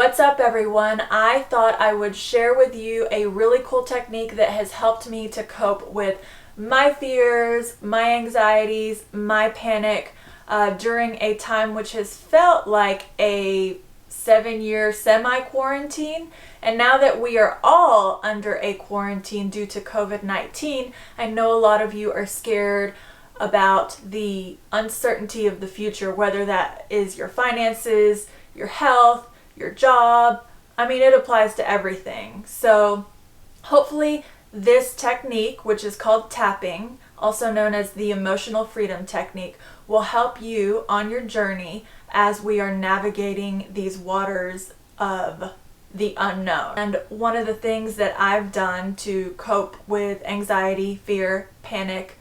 What's up, everyone? I thought I would share with you a really cool technique that has helped me to cope with my fears, my anxieties, my panic during a time which has felt like a 7-year semi-quarantine. And now that we are all under a quarantine due to COVID-19, I know a lot of you are scared about the uncertainty of the future, whether that is your finances, your health, your job. I mean, it applies to everything. So hopefully this technique, which is called tapping, also known as the emotional freedom technique, will help you on your journey as we are navigating these waters of the unknown. And one of the things that I've done to cope with anxiety, fear, panic,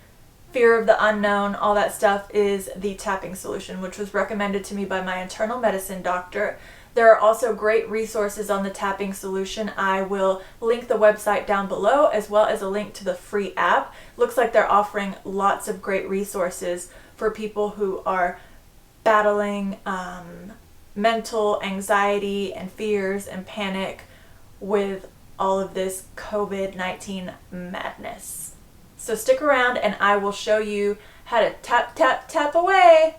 fear of the unknown, all that stuff, is the tapping solution, which was recommended to me by my internal medicine doctor. There are also great resources on the tapping solution. I will link the website down below, as well as a link to the free app. Looks like they're offering lots of great resources for people who are battling mental anxiety and fears and panic with all of this COVID-19 madness. So stick around and I will show you how to tap, tap, tap away.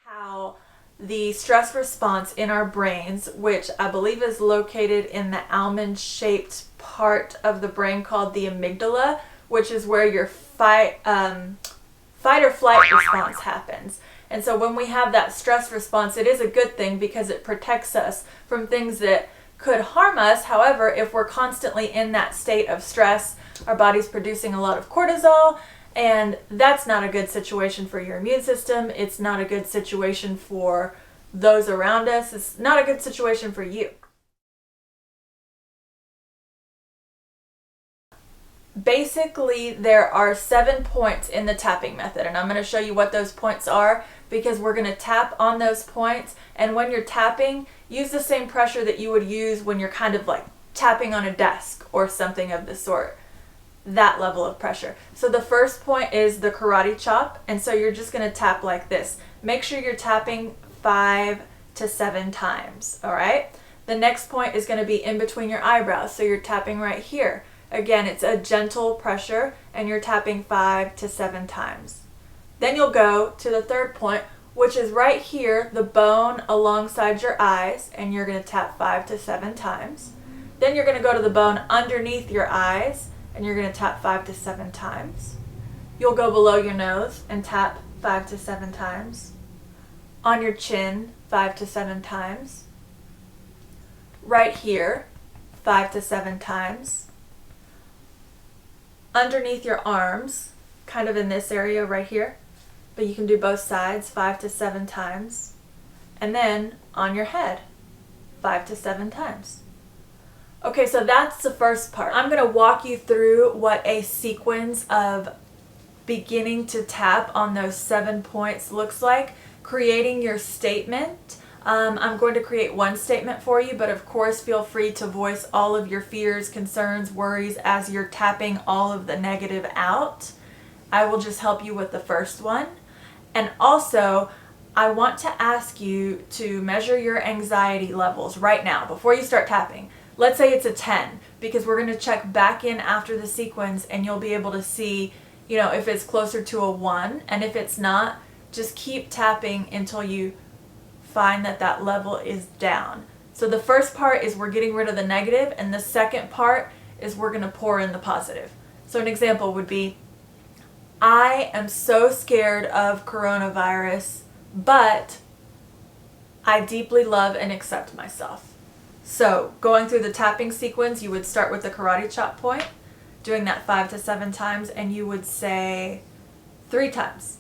How the stress response in our brains, which I believe is located in the almond-shaped part of the brain called the amygdala, which is where your fight or flight response happens. And so when we have that stress response, it is a good thing because it protects us from things that could harm us. However, if we're constantly in that state of stress, our body's producing a lot of cortisol, and that's not a good situation for your immune system. It's not a good situation for those around us. It's not a good situation for you. Basically, there are 7 points in the tapping method, and I'm going to show you what those points are because we're going to tap on those points. And when you're tapping, use the same pressure that you would use when you're kind of like tapping on a desk or something of the sort. That level of pressure. So the first point is the karate chop, and so you're just going to tap like this. Make sure you're tapping 5 to 7 times, all right? The next point is going to be in between your eyebrows, so you're tapping right here. Again, it's a gentle pressure, and you're tapping 5 to 7 times. Then you'll go to the third point, which is right here, the bone alongside your eyes, and you're going to tap 5 to 7 times. Then you're going to go to the bone underneath your eyes, and you're going to tap 5 to 7 times. You'll go below your nose and tap 5 to 7 times. On your chin, 5 to 7 times. Right here, 5 to 7 times. Underneath your arms, kind of in this area right here, but you can do both sides, 5 to 7 times. And then on your head, 5 to 7 times. Okay, so that's the first part. I'm going to walk you through what a sequence of beginning to tap on those 7 points looks like, creating your statement. I'm going to create one statement for you, but of course feel free to voice all of your fears, concerns, worries as you're tapping all of the negative out. I will just help you with the first one. And also, I want to ask you to measure your anxiety levels right now before you start tapping. Let's say it's a 10, because we're going to check back in after the sequence and you'll be able to see, if it's closer to a 1, and if it's not, just keep tapping until you find that that level is down. So the first part is we're getting rid of the negative, and the second part is we're going to pour in the positive. So an example would be, I am so scared of coronavirus, but I deeply love and accept myself. So going through the tapping sequence, you would start with the karate chop point, doing that 5 to 7 times, and you would say 3 times,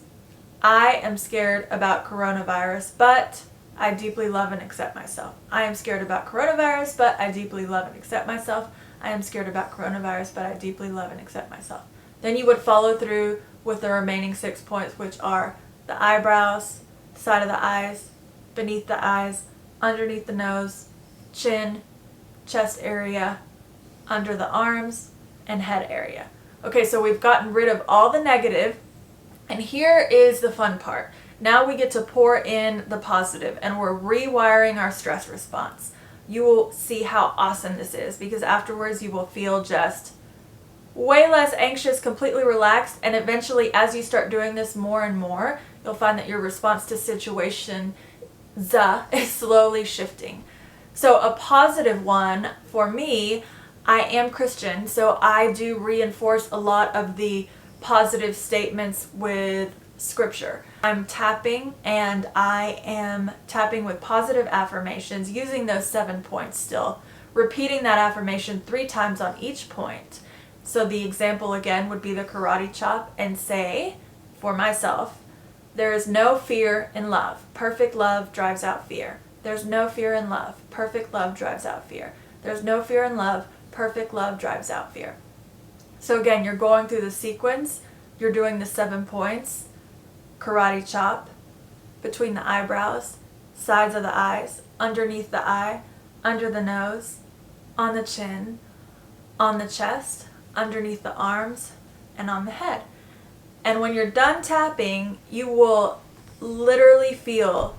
I am scared about coronavirus, but I deeply love and accept myself. I am scared about coronavirus, but I deeply love and accept myself. I am scared about coronavirus, but I deeply love and accept myself. Then you would follow through with the remaining 6 points, which are the eyebrows, side of the eyes, beneath the eyes, underneath the nose, chin, chest area, under the arms, and head area. Okay, so we've gotten rid of all the negative, and here is the fun part. Now we get to pour in the positive, and we're rewiring our stress response. You will see how awesome this is, because afterwards you will feel just way less anxious, completely relaxed, and eventually as you start doing this more and more, you'll find that your response to situation is slowly shifting. So a positive one for me, I am Christian, so I do reinforce a lot of the positive statements with scripture. I'm tapping, and I am tapping with positive affirmations using those 7 points still, repeating that affirmation 3 times on each point. So the example again would be the karate chop, and say for myself, there is no fear in love. Perfect love drives out fear. There's no fear in love. Perfect love drives out fear. There's no fear in love. Perfect love drives out fear. So again, you're going through the sequence. You're doing the 7 points. Karate chop, between the eyebrows, sides of the eyes, underneath the eye, under the nose, on the chin, on the chest, underneath the arms, and on the head. And when you're done tapping, you will literally feel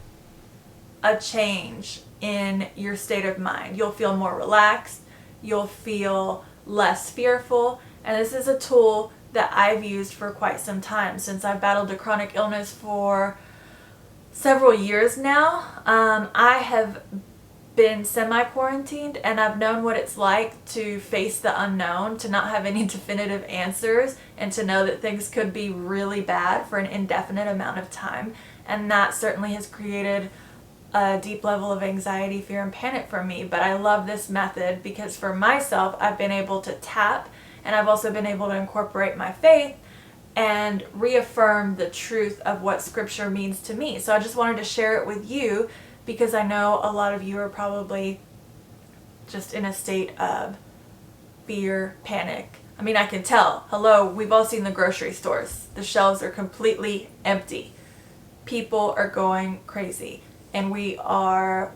a change in your state of mind. You'll feel more relaxed, you'll feel less fearful, and this is a tool that I've used for quite some time, since I've battled a chronic illness for several years now. I have been semi-quarantined, and I've known what it's like to face the unknown, to not have any definitive answers, and to know that things could be really bad for an indefinite amount of time. And that certainly has created a deep level of anxiety, fear, and panic for me. But I love this method because for myself, I've been able to tap, and I've also been able to incorporate my faith and reaffirm the truth of what scripture means to me. So I just wanted to share it with you, because I know a lot of you are probably just in a state of fear, panic. I mean, I can tell. Hello, we've all seen the grocery stores. The shelves are completely empty. People are going crazy. And we are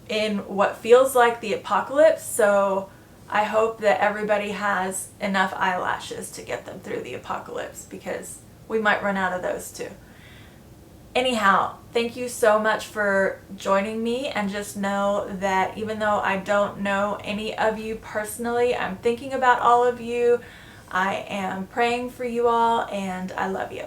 in what feels like the apocalypse, so I hope that everybody has enough eyelashes to get them through the apocalypse, because we might run out of those too. Anyhow, thank you so much for joining me, and just know that even though I don't know any of you personally, I'm thinking about all of you. I am praying for you all, and I love you.